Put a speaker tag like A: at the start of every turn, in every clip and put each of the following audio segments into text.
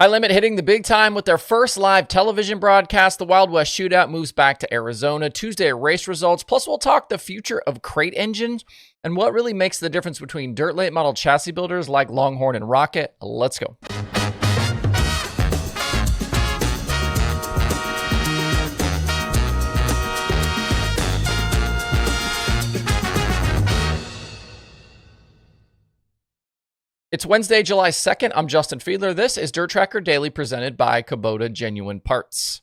A: High Limit hitting the big time with their first live television broadcast. The Wild West Shootout moves back to Arizona. Tuesday race results. Plus, we'll talk the future of crate engines and what really makes the difference between dirt late model chassis builders like Longhorn and Rocket. Let's go. It's Wednesday, July 2nd. I'm Justin Fiedler. This is DIRTRACKR Daily presented by Kubota Genuine Parts.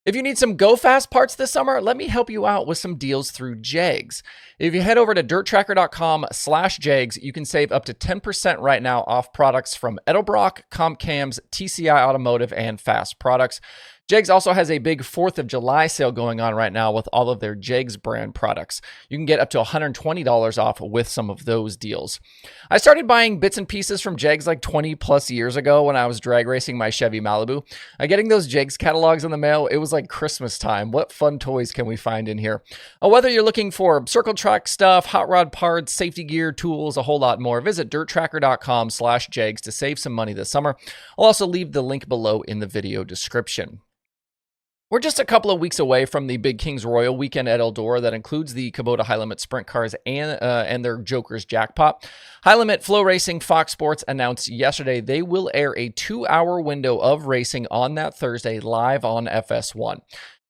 A: If you need some go-fast parts this summer, let me help you out with some deals through JEGS. If you head over to DIRTRACKR.com/JEGS, you can save up to 10% right now off products from Edelbrock, Comp Cams, TCI Automotive, and Fast Products. JEGS also has a big 4th of July sale going on right now with all of their JEGS brand products. You can get up to $120 off with some of those deals. I started buying bits and pieces from JEGS like 20 plus years ago when I was drag racing my Chevy Malibu. Getting those JEGS catalogs in the mail, it was like Christmas time. What fun toys can we find in here? Whether you're looking for circle track stuff, hot rod parts, safety gear, tools, a whole lot more, visit DIRTRACKR.com/JEGS to save some money this summer. I'll also leave the link below in the video description. We're just a couple of weeks away from the Big Kings Royal weekend at Eldora that includes the Kubota High Limit Sprint Cars and their Joker's Jackpot. High Limit Flow Racing Fox Sports announced yesterday they will air a 2-hour window of racing on that Thursday live on FS1.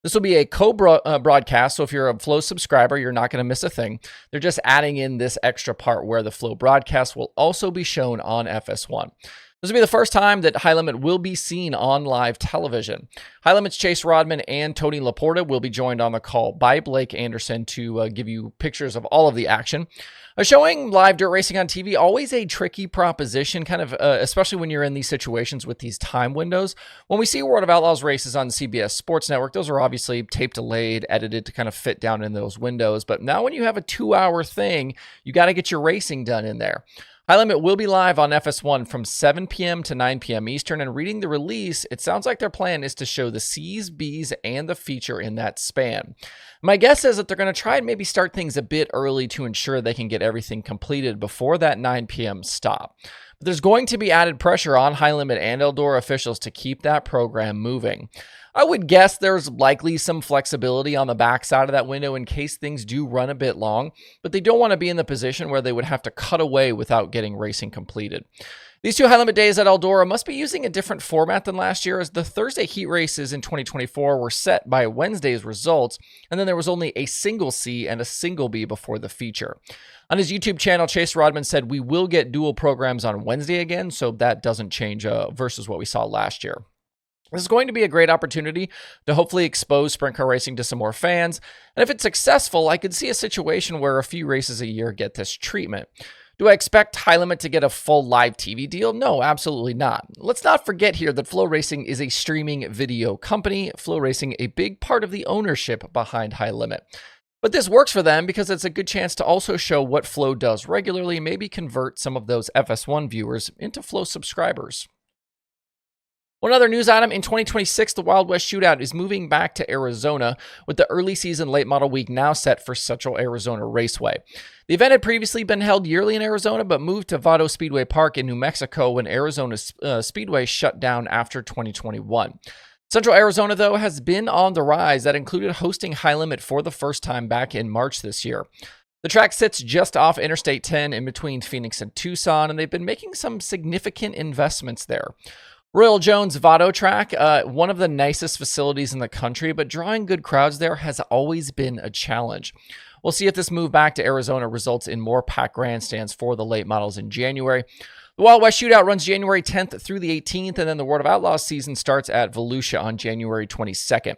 A: This will be a co-broadcast, so if you're a Flow subscriber, you're not going to miss a thing. They're just adding in this extra part where the Flow broadcast will also be shown on FS1. This will be the first time that High Limit will be seen on live television. High Limit's Chase Rodman and Tony Laporta will be joined on the call by Blake Anderson to give you pictures of all of the action. Showing live dirt racing on TV, always a tricky proposition, especially when you're in these situations with these time windows. When we see World of Outlaws races on CBS Sports Network, those are obviously tape delayed, edited to kind of fit down in those windows. But now when you have a 2-hour thing, you got to get your racing done in there. High Limit will be live on FS1 from 7 p.m. to 9 p.m. Eastern, and reading the release, it sounds like their plan is to show the C's, B's, and the feature in that span. My guess is that they're going to try and maybe start things a bit early to ensure they can get everything completed before that 9 p.m. stop. But there's going to be added pressure on High Limit and Eldora officials to keep that program moving. I would guess there's likely some flexibility on the backside of that window in case things do run a bit long, but they don't want to be in the position where they would have to cut away without getting racing completed. These two High Limit days at Eldora must be using a different format than last year, as the Thursday heat races in 2024 were set by Wednesday's results, and then there was only a single C and a single B before the feature. On his YouTube channel, Chase Rodman said we will get dual programs on Wednesday again, so that doesn't change versus what we saw last year. This is going to be a great opportunity to hopefully expose sprint car racing to some more fans. And if it's successful, I could see a situation where a few races a year get this treatment. Do I expect High Limit to get a full live TV deal? No, absolutely not. Let's not forget here that Flow Racing is a streaming video company. Flow Racing, a big part of the ownership behind High Limit. But this works for them because it's a good chance to also show what Flow does regularly, maybe convert some of those FS1 viewers into Flow subscribers. One other news item, in 2026, the Wild West Shootout is moving back to Arizona, with the early season late model week now set for Central Arizona Raceway. The event had previously been held yearly in Arizona, but moved to Vado Speedway Park in New Mexico when Arizona Speedway shut down after 2021. Central Arizona, though, has been on the rise. That included hosting High Limit for the first time back in March this year. The track sits just off Interstate 10 in between Phoenix and Tucson, and they've been making some significant investments there. Royal Jones Vado track, one of the nicest facilities in the country, but drawing good crowds there has always been a challenge. We'll see if this move back to Arizona results in more packed grandstands for the late models in January. The Wild West Shootout runs January 10th through the 18th, and then the World of Outlaws season starts at Volusia on January 22nd.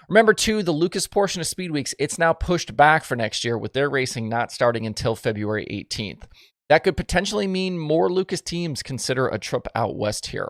A: Remember, too, the Lucas portion of Speedweeks, it's now pushed back for next year, with their racing not starting until February 18th. That could potentially mean more Lucas teams consider a trip out west here.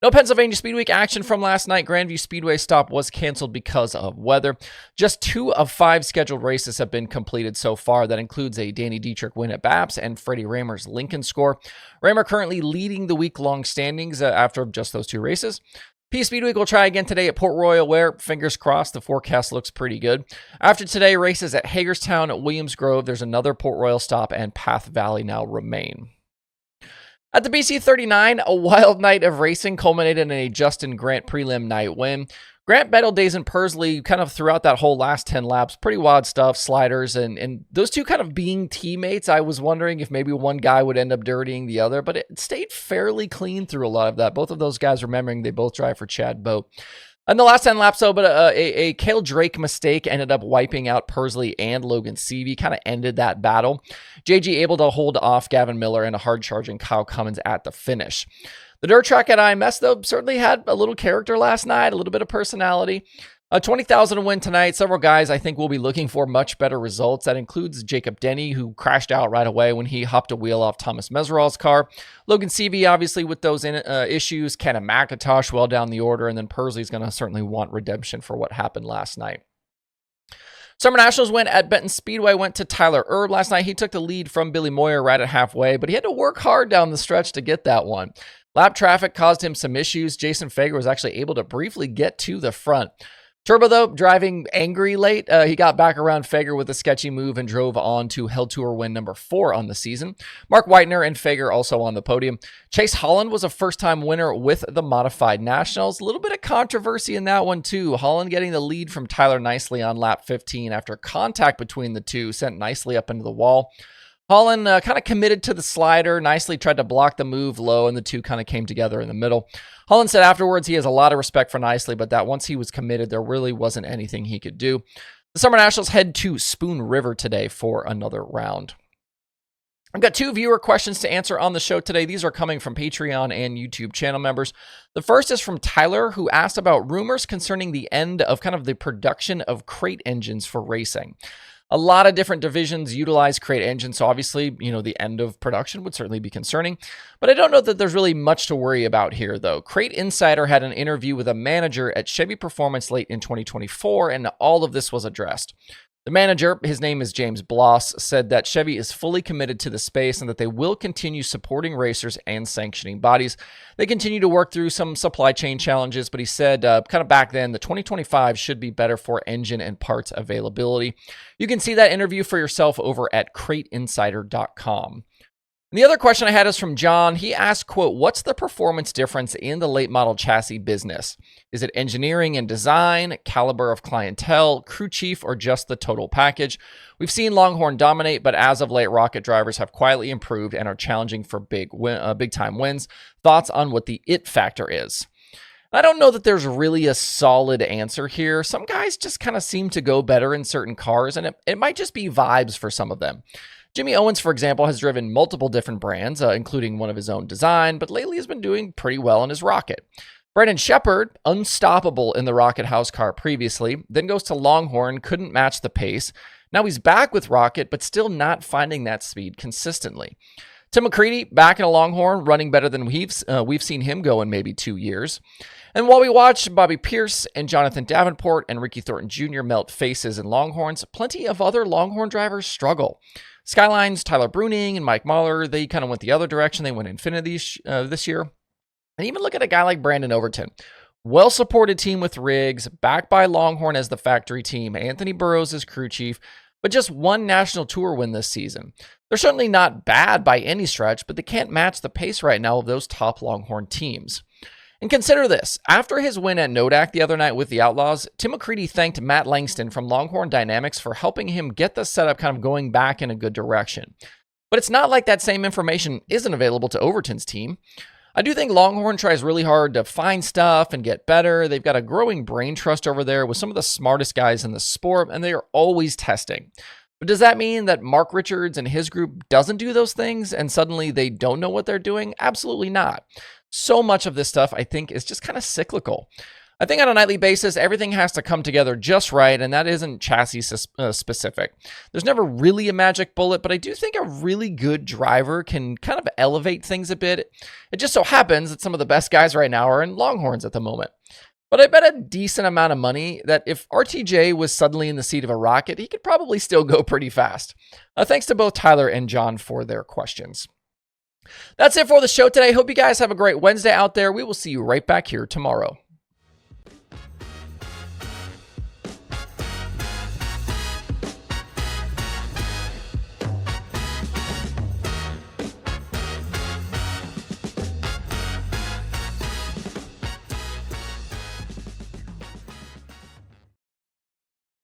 A: No Pennsylvania Speedweek action from last night. Grandview Speedway stop was canceled because of weather. Just 2 of 5 scheduled races have been completed so far. That includes a Danny Dietrich win at Baps and Freddie Raymer's Lincoln score. Raymer currently leading the week-long standings after just those 2 races. P Speedweek will try again today at Port Royal, where, fingers crossed, the forecast looks pretty good. After today, races at Hagerstown, Williams Grove, there's another Port Royal stop, and Path Valley now remain. At the BC 39, a wild night of racing culminated in a Justin Grant prelim night win. Grant battled Days and Pursley kind of throughout that whole last 10 laps. Pretty wild stuff, sliders, and those two kind of being teammates. I was wondering if maybe one guy would end up dirtying the other, but it stayed fairly clean through a lot of that. Both of those guys, remembering they both drive for Chad Boat. In the last 10 laps, though, but a Cale Drake mistake ended up wiping out Pursley and Logan Seavey, kind of ended that battle. JG able to hold off Gavin Miller and a hard-charging Kyle Cummins at the finish. The dirt track at IMS, though, certainly had a little character last night, a little bit of personality. 20,000 win tonight. Several guys I think will be looking for much better results. That includes Jacob Denny, who crashed out right away when he hopped a wheel off Thomas Meserol's car. Logan Seavey, obviously, with those issues. Kenna McIntosh well down the order. And then Pursley's going to certainly want redemption for what happened last night. Summer Nationals win at Benton Speedway went to Tyler Erb last night. He took the lead from Billy Moyer right at halfway, but he had to work hard down the stretch to get that one. Lap traffic caused him some issues. Jason Fager was actually able to briefly get to the front. Turbo, though, driving angry late. He got back around Fager with a sketchy move and drove on to Hell Tour win number 4 on the season. Mark Whitener and Fager also on the podium. Chase Holland was a first-time winner with the Modified Nationals. A little bit of controversy in that one, too. Holland getting the lead from Tyler Nicely on lap 15 after contact between the two sent Nicely up into the wall. Holland kind of committed to the slider, Nicely tried to block the move low, and the two kind of came together in the middle. Holland said afterwards he has a lot of respect for Nicely, but that once he was committed, there really wasn't anything he could do. The Summer Nationals head to Spoon River today for another round. I've got 2 viewer questions to answer on the show today. These are coming from Patreon and YouTube channel members. The first is from Tyler, who asked about rumors concerning the end of kind of the production of crate engines for racing. A lot of different divisions utilize crate engines, so obviously, the end of production would certainly be concerning. But I don't know that there's really much to worry about here, though. Crate Insider had an interview with a manager at Chevy Performance late in 2024, and all of this was addressed. The manager, his name is James Bloss, said that Chevy is fully committed to the space and that they will continue supporting racers and sanctioning bodies. They continue to work through some supply chain challenges, but he said kind of back then, the 2025 should be better for engine and parts availability. You can see that interview for yourself over at crateinsider.com. And the other question I had is from John. He asked, quote, what's the performance difference in the late model chassis business? Is it engineering and design, caliber of clientele, crew chief, or just the total package? We've seen Longhorn dominate, but as of late, Rocket drivers have quietly improved and are challenging for big-time wins. Thoughts on what the it factor is? I don't know that there's really a solid answer here. Some guys just kind of seem to go better in certain cars, and it might just be vibes for some of them. Jimmy Owens, for example, has driven multiple different brands, including one of his own design, but lately has been doing pretty well in his Rocket. Brandon Shepard, unstoppable in the Rocket house car previously, then goes to Longhorn, couldn't match the pace. Now he's back with Rocket, but still not finding that speed consistently. Tim McCready, back in a Longhorn, running better than we've seen him go in maybe 2 years. And while we watch Bobby Pierce and Jonathan Davenport and Ricky Thornton Jr. melt faces in Longhorns, plenty of other Longhorn drivers struggle. Skyline's Tyler Bruning and Mike Mahler, they kind of went the other direction. They went Infinity this year. And even look at a guy like Brandon Overton. Well-supported team with rigs, backed by Longhorn as the factory team, Anthony Burroughs as crew chief, but just one national tour win this season. They're certainly not bad by any stretch, but they can't match the pace right now of those top Longhorn teams. And consider this, after his win at Nodak the other night with the Outlaws, Tim McCready thanked Matt Langston from Longhorn Dynamics for helping him get the setup kind of going back in a good direction. But it's not like that same information isn't available to Overton's team. I do think Longhorn tries really hard to find stuff and get better. They've got a growing brain trust over there with some of the smartest guys in the sport, and they are always testing. But does that mean that Mark Richards and his group doesn't do those things and suddenly they don't know what they're doing? Absolutely not. So much of this stuff, I think, is just kind of cyclical. I think on a nightly basis, everything has to come together just right, and that isn't chassis specific. There's never really a magic bullet, but I do think a really good driver can kind of elevate things a bit. It just so happens that some of the best guys right now are in Longhorns at the moment. But I bet a decent amount of money that if RTJ was suddenly in the seat of a Rocket, he could probably still go pretty fast. Thanks to both Tyler and John for their questions. That's it for the show today. Hope you guys have a great Wednesday out there. We will see you right back here tomorrow.